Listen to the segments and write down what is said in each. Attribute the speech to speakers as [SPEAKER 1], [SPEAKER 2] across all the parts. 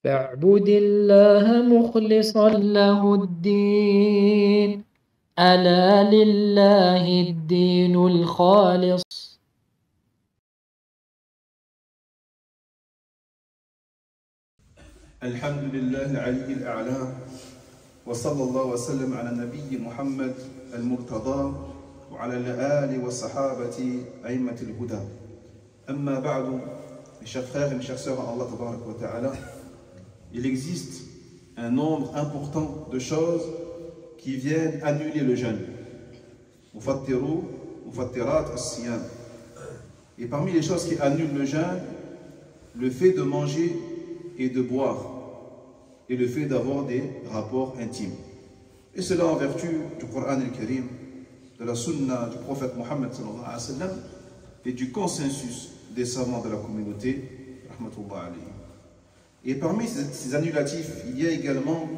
[SPEAKER 1] فاعبد الله مخلصا له الدين ألا لله الدين الخالص.
[SPEAKER 2] الحمد لله العلي الأعلى وصلى الله وسلم على النبي محمد المرتضى وعلى الآل والصحابة أئمة الهدى. أما بعد, mes chers frères et mes chères sœurs en Allah tabarak wa ta'ala, il existe un nombre important de choses qui viennent annuler le jeûne. Mufattiru, mufattirat as-siyam. Et parmi les choses qui annulent le jeûne, le fait de manger et de boire, et le fait d'avoir des rapports intimes. Et cela en vertu du Coran al-Karim, de la sunna du prophète Mohammed sallallahu alayhi wa sallam, et du consensus des savants de la communauté, rahmatullah alayhi. Et parmi ces annulatifs, il y a également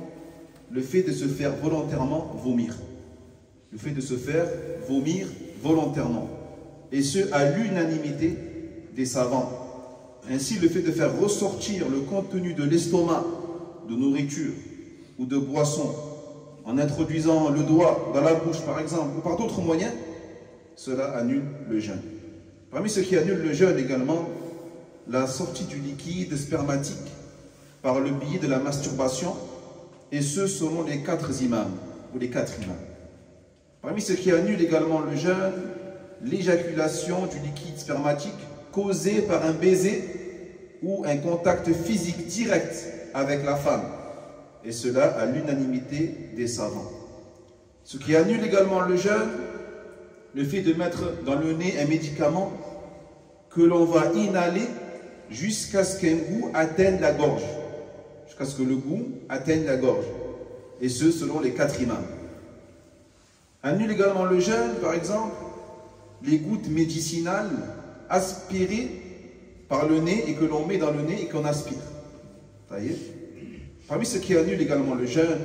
[SPEAKER 2] le fait de se faire volontairement vomir. Le fait de se faire vomir volontairement. Et ce, à l'unanimité des savants. Ainsi, le fait de faire ressortir le contenu de l'estomac, de nourriture ou de boisson, en introduisant le doigt dans la bouche par exemple, ou par d'autres moyens, cela annule le jeûne. Parmi ce qui annule le jeûne également, la sortie du liquide spermatique par le biais de la masturbation, et ce selon les 4 imams, ou les 4 imams. Parmi ce qui annule également le jeûne, l'éjaculation du liquide spermatique causée par un baiser ou un contact physique direct avec la femme, et cela à l'unanimité des savants. Ce qui annule également le jeûne, le fait de mettre dans le nez un médicament que l'on va inhaler jusqu'à ce qu'un goût atteigne la gorge, jusqu'à ce que le goût atteigne la gorge, et ce selon les 4 imams. Annule également le jeûne, par exemple, les gouttes médicinales aspirées par le nez et que l'on met dans le nez et qu'on aspire. Parmi ce qui annule également le jeûne,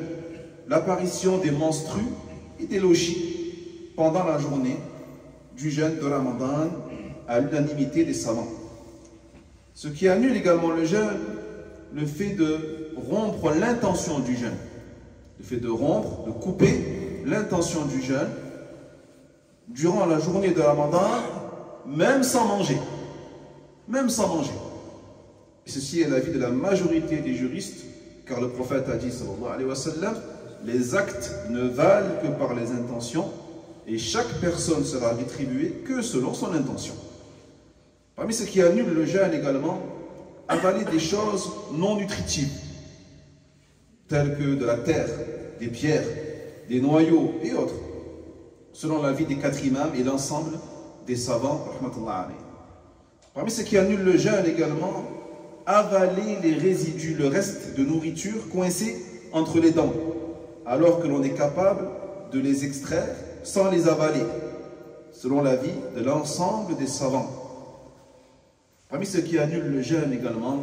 [SPEAKER 2] l'apparition des menstrues et des logis pendant la journée du jeûne de Ramadan à l'unanimité des savants. Ce qui annule également le jeûne, le fait de rompre l'intention du jeûne. Le fait de rompre, de couper l'intention du jeûne durant la journée de Ramadan, même sans manger. Même sans manger. Et ceci est l'avis de la majorité des juristes, car le prophète a dit, sallallahu alayhi wa sallam, les actes ne valent que par les intentions, et chaque personne sera rétribuée que selon son intention. Parmi ce qui annule le jeûne également, avaler des choses non nutritives, telles que de la terre, des pierres, des noyaux et autres, selon l'avis des 4 imams et l'ensemble des savants, rahmatullah alayhi. Parmi ce qui annule le jeûne également, avaler les résidus, le reste de nourriture coincé entre les dents, alors que l'on est capable de les extraire sans les avaler, selon l'avis de l'ensemble des savants. Parmi ce qui annule le jeûne également,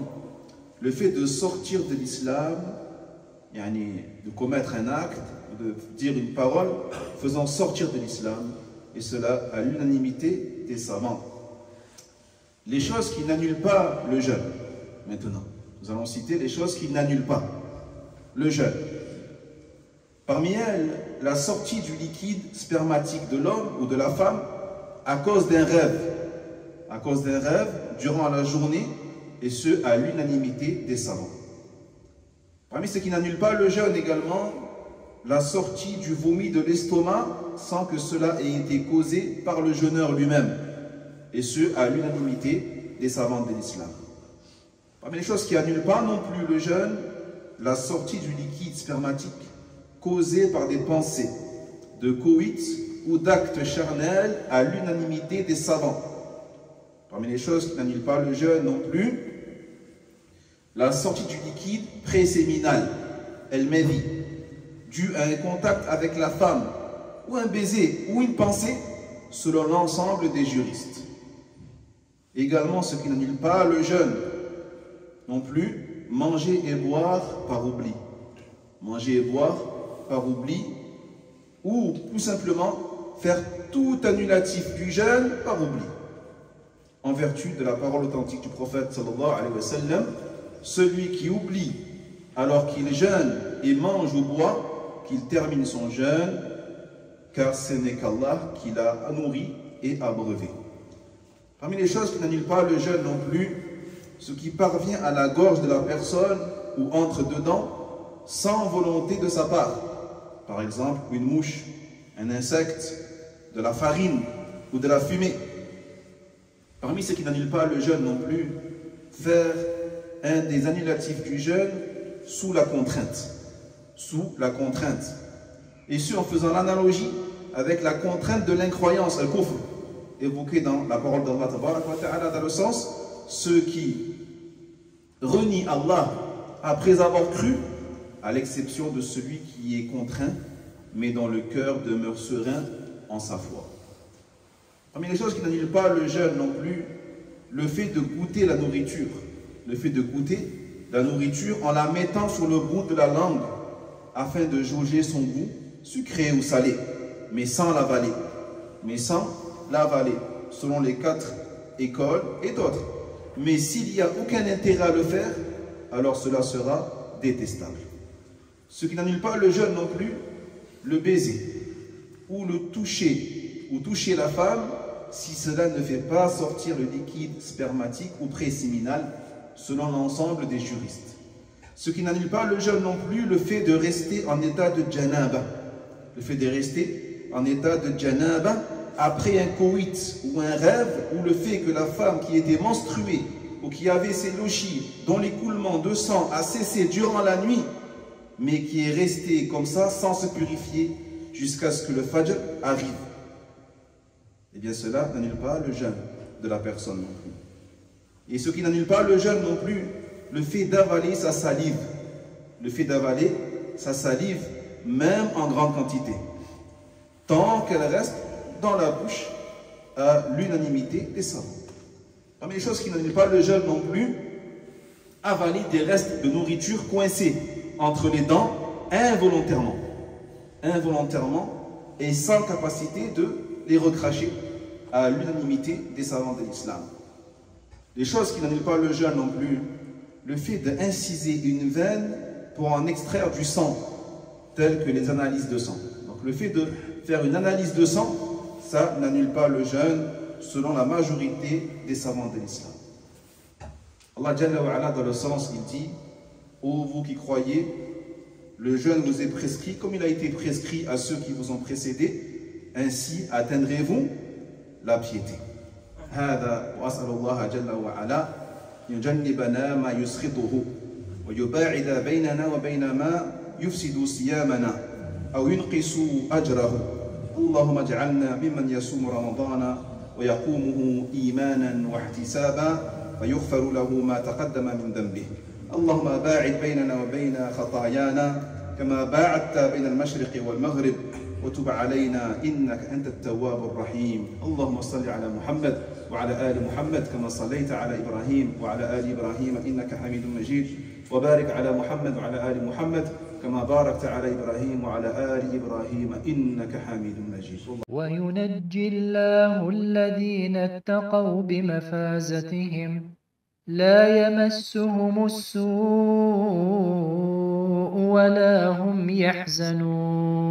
[SPEAKER 2] le fait de sortir de l'islam, de commettre un acte, de dire une parole faisant sortir de l'islam, et cela à l'unanimité des savants. Les choses qui n'annulent pas le jeûne. Maintenant, nous allons citer les choses qui n'annulent pas le jeûne. Parmi elles, la sortie du liquide spermatique de l'homme ou de la femme à cause d'un rêve. À cause d'un rêve durant la journée, et ce à l'unanimité des savants. Parmi ce qui n'annule pas le jeûne également, la sortie du vomi de l'estomac sans que cela ait été causé par le jeûneur lui-même, et ce à l'unanimité des savants de l'islam. Parmi les choses qui n'annulent pas non plus le jeûne, la sortie du liquide spermatique causée par des pensées de coït ou d'actes charnels à l'unanimité des savants. Parmi les choses qui n'annulent pas le jeûne non plus, la sortie du liquide préséminal, el-madi, dû à un contact avec la femme, ou un baiser, ou une pensée, selon l'ensemble des juristes. Également, ce qui n'annule pas le jeûne, non plus, manger et boire par oubli. Manger et boire par oubli, ou tout simplement faire tout annulatif du jeûne par oubli. En vertu de la parole authentique du prophète sallallahu alayhi wa sallam, celui qui oublie alors qu'il jeûne et mange ou boit, qu'il termine son jeûne, car ce n'est qu'Allah qui l'a nourri et abreuvé. Parmi les choses qui n'annulent pas le jeûne non plus, ce qui parvient à la gorge de la personne ou entre dedans sans volonté de sa part. Par exemple, une mouche, un insecte, de la farine ou de la fumée. Parmi ce qui n'annule pas le jeûne non plus, faire un des annulatifs du jeûne sous la contrainte. Sous la contrainte. Et ce, en faisant l'analogie avec la contrainte de l'incroyance, al-kufr, évoquée dans la parole d'Allah dans le sens, ceux qui renient Allah après avoir cru, à l'exception de celui qui est contraint, mais dont le cœur demeure serein en sa foi. Parmi les choses qui n'annulent pas le jeûne non plus, le fait de goûter la nourriture. Le fait de goûter la nourriture en la mettant sur le bout de la langue afin de jauger son goût, sucré ou salé, mais sans l'avaler. Mais sans l'avaler, selon les 4 écoles et d'autres. Mais s'il n'y a aucun intérêt à le faire, alors cela sera détestable. Ce qui n'annule pas le jeûne non plus, le baiser ou le toucher, ou toucher la femme, si cela ne fait pas sortir le liquide spermatique ou préséminal, selon l'ensemble des juristes. Ce qui n'annule pas le jeûne non plus, le fait de rester en état de janaba. Le fait de rester en état de janaba après un coït ou un rêve, ou le fait que la femme qui était menstruée ou qui avait ses lochis dont l'écoulement de sang a cessé durant la nuit, mais qui est restée comme ça sans se purifier jusqu'à ce que le fajr arrive. Eh bien cela n'annule pas le jeûne de la personne non plus. Et ce qui n'annule pas le jeûne non plus, le fait d'avaler sa salive. Le fait d'avaler sa salive, même en grande quantité, tant qu'elle reste dans la bouche à l'unanimité des savants. Parmi les choses qui n'annulent pas le jeûne non plus, avaler des restes de nourriture coincés entre les dents involontairement. Involontairement et sans capacité de les recracher à l'unanimité des savants de l'islam. Les choses qui n'annulent pas le jeûne non plus, le fait d'inciser une veine pour en extraire du sang, tel que les analyses de sang. Donc le fait de faire une analyse de sang, ça n'annule pas le jeûne selon la majorité des savants de l'islam. Allah Jalla wa Ala, dans le sens, il dit: ô vous qui croyez, le jeûne vous est prescrit comme il a été prescrit à ceux qui vous ont précédés, ainsi atteindrez-vous la piété. هذا وأسأل الله جل وعلا يجنبنا ما يسخطه ويباعد بيننا وبين ما يفسد صيامنا أو ينقص أجره. اللهم اجعلنا ممن يصوم رمضان ويقومه إيمانا واحتسابا فيغفر له ما تقدم من ذنبه. اللهم باعد بيننا وبين خطايانا كما باعدت بين المشرق والمغرب وتب علينا إنك أنت التواب الرحيم. اللهم صل على محمد وعلى آل محمد كما صليت على إبراهيم وعلى آل إبراهيم إنك حميد مجيد. وبارك على محمد وعلى آل محمد كما باركت على إبراهيم وعلى آل إبراهيم إنك حميد مجيد.
[SPEAKER 1] وينجي الله الذين اتقوا بمفازتهم لا يمسهم السوء ولا هم يحزنون.